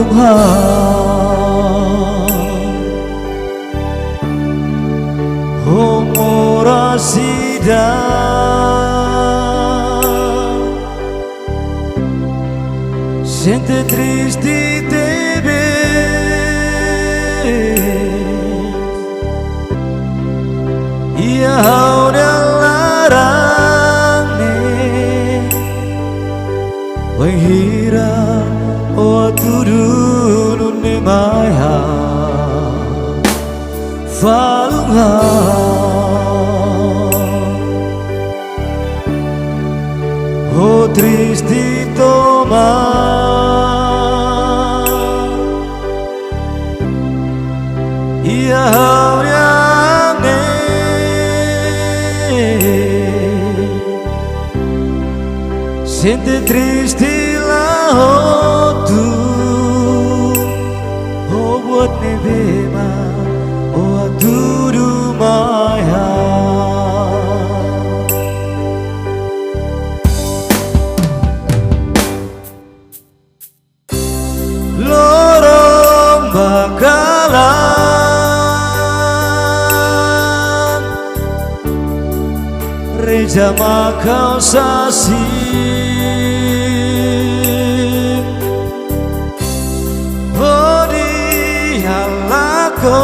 Falungha Homora sida Sente triste te ves Ia haura larane Wenghira o turun ne maya Falungha Oh triste toma Ia hauriane Sente triste la tu Oh buat nebema Oh aturu maya Lorong bakalan Reja makau sasi Bodi halako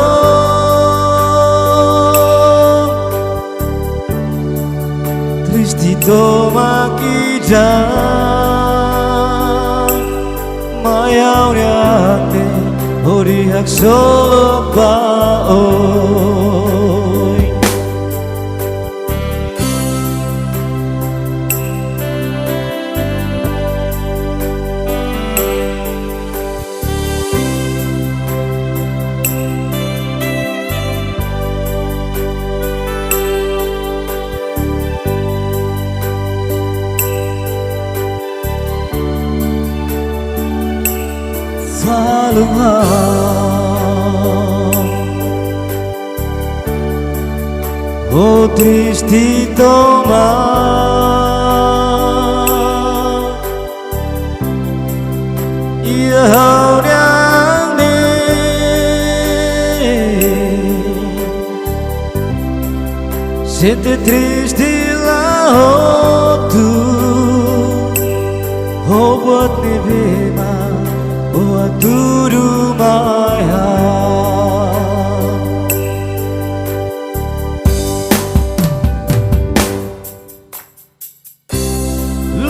Tristito makijan Mayau niate Orihak solo baoi Falungha Oh triste toma Ia hauriane Sente triste la tu Oh buat nebema Oh aturu maya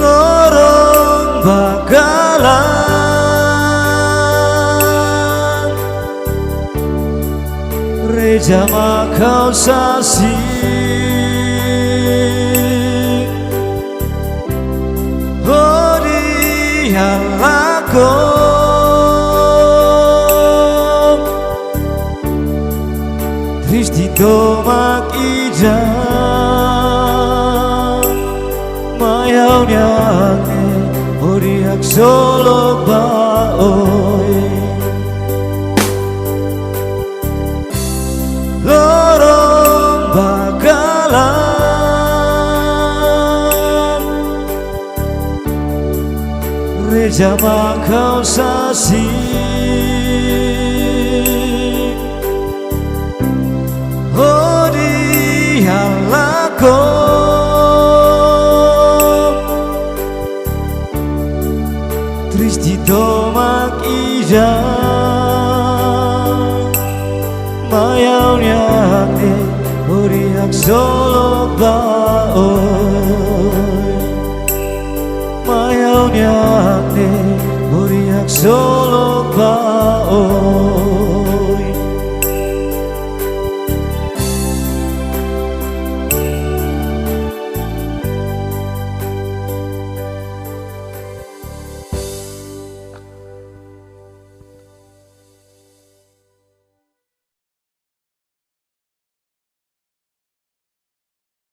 Lorong bakalan Reja makau sasi Bodi halako Tristito makijan Mayau niate Orihak solo baoi Lorong bakalan Reja makau sasi Hodi halako Tristito makijan Mayau niate Orihak solo baoi Mayau niate Orihak solo